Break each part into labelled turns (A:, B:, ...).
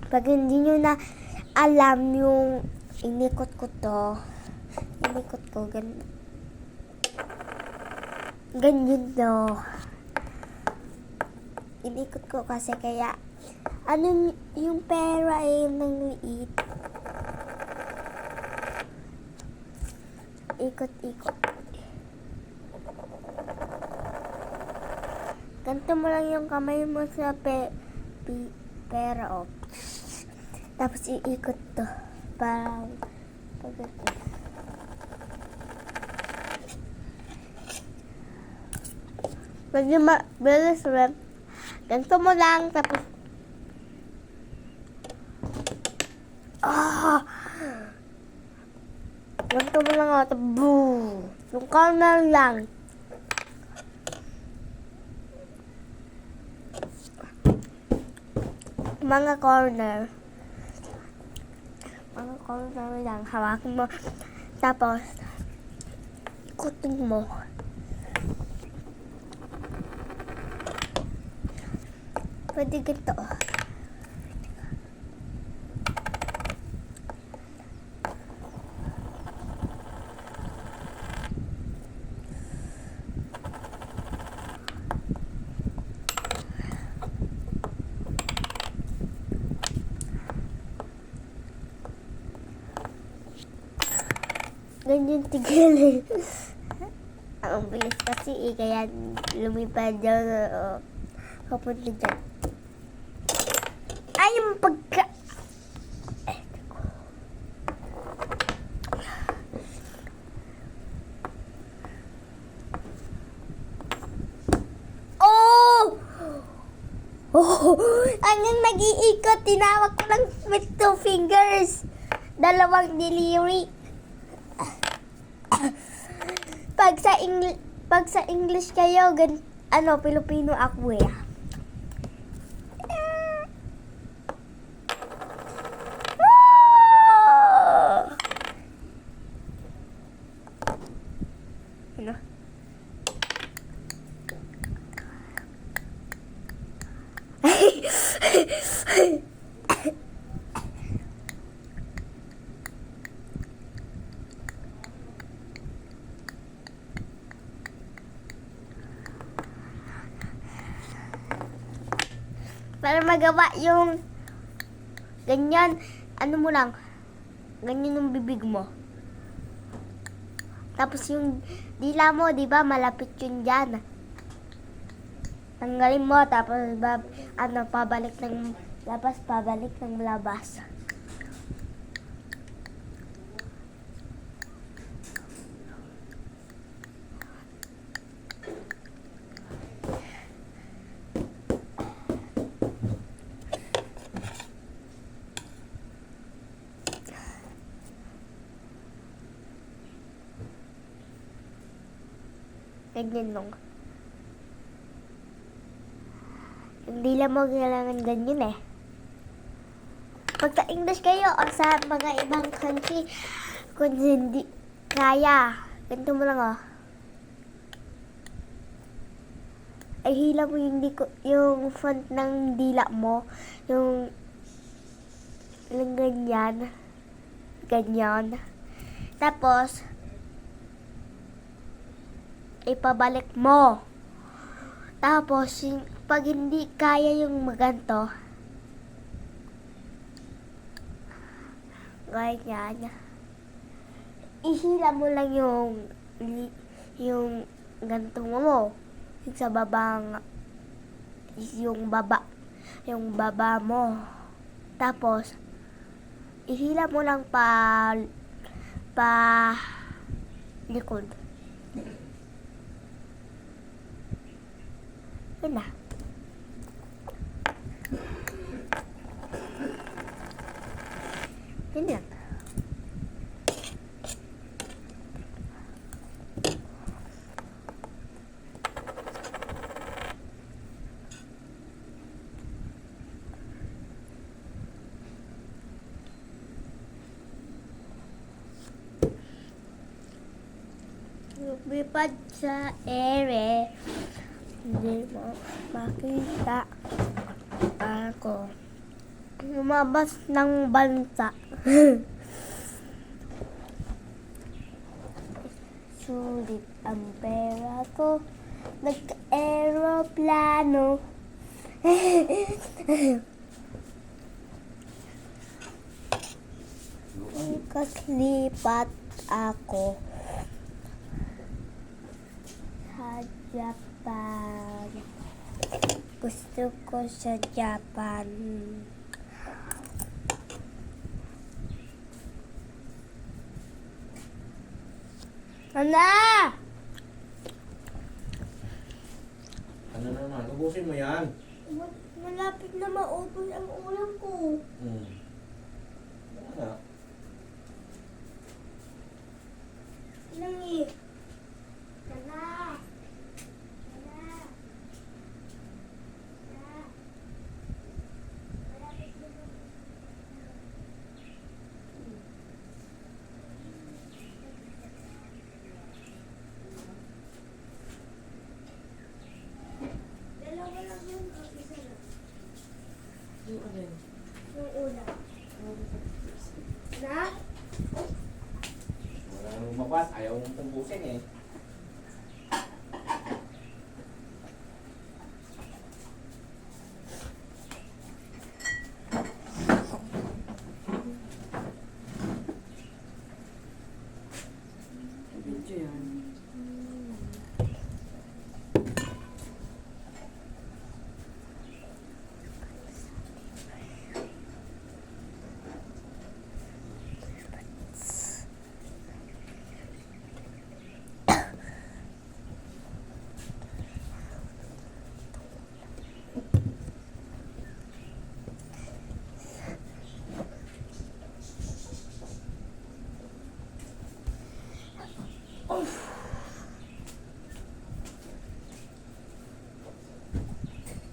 A: Pag hindi nyo na alam yung inikot ko ganyan to. Inikot ko kasi kaya ano yung pera ay nang liit. Ikot-ikot. Ganito mo lang yung kamay mo sa pera, oh. Tapos iikot to. Parang pagkita. Medyo mabilis rin. Ganito mo lang, tapos ganito mo lang, tapos boom. Yung corner lang. Mga corner lang, hawakin mo, tapos ikutin mo. Pwede ganito. Ganyan tigil. Ang bilis kasi kaya lumipad dyan. Kapunta dyan. Ay, yung pagka... Hanggang nag-iikot, tinawag ko lang with 2 fingers. 2 delivery. Pag sa English kayo, Pilipino ako eh. Ano? Para magawa yung ganyan, mo lang, ganyan yung bibig mo. Tapos yung dila mo, di ba, malapit yun dyan. Tanggalin mo, tapos pabalik ng labas. Ganyan lang. Hindi lang mo kailangan ganyan eh. Pag sa English kayo o sa mga ibang country, kung hindi kaya, ganito mo lang oh. Ay hila mo yung front ng dila mo, yung ganyan. Ganyan. Tapos, ipabalik mo. Tapos, pag hindi kaya yung maganto, ganyan. Ihila mo lang yung ganto mo. Sa babang, yung baba mo. Tapos, ihila mo lang pa likod. Yun na. Yun lang. Lumipad sa ere. Hindi mo makita ako. Lumabas ng bansa. Sulit ang pera ko. Nagka-aeroplano. Kaslipat ako sa Japan. Gusto ko sa Japan. Ana!
B: Ano naman? Ubusin mo yan.
A: Malapit na maubos ang ulam ko.
B: Ano?
A: Nangi. Ana! Ana! Ana! Malapit na dalawa lang yun o isa lang?
C: Yung ano yun?
A: Yung ulam. Na?
B: Wala nang lumabas. Ayaw mong ubusin eh.
C: Video yan.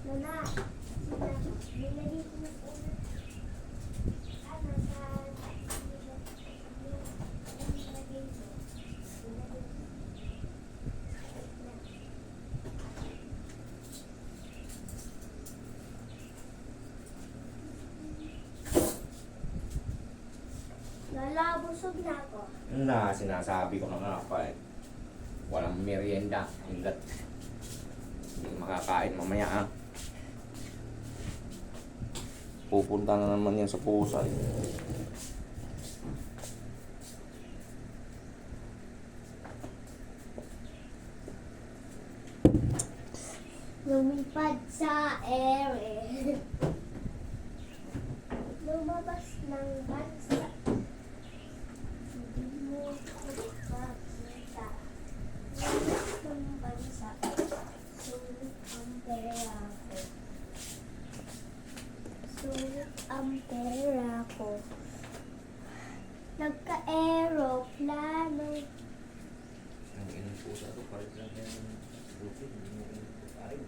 A: Nana, nilagay ko na po na ano sa nilagay ko. Lala, busog na ako.
B: Sinasabi ko na nga pa eh. Walang merienda. Hanggat hindi makakain mamaya ah. Pupunta na naman yan sa pusa eh.
A: Lumipad sa ere. Lumabas ng bansa. Hindi mo ko makita. Lumabas ng bansa. Sulit ang pera ko. Sulit ang pera ko. Nagka-aeroplano.
B: Ang inang pusa to, parit lang yan. Bukid, hindi mo kain.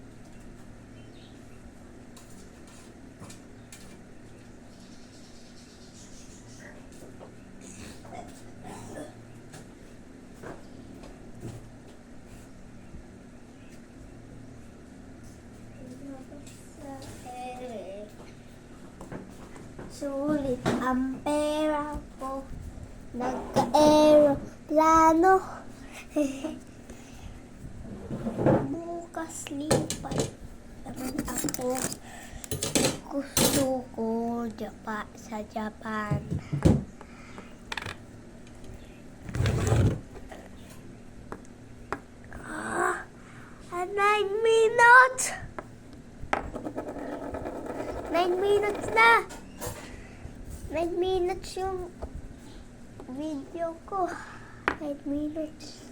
A: Lumabas sa ere. Sulit ang pera ko. Nagka-aeroplano. Bukas lipat naman ako. Gusto ko sa Japan. 9 minutes! 9 minutes na! 9 minutes yung video ko. 9 minutes.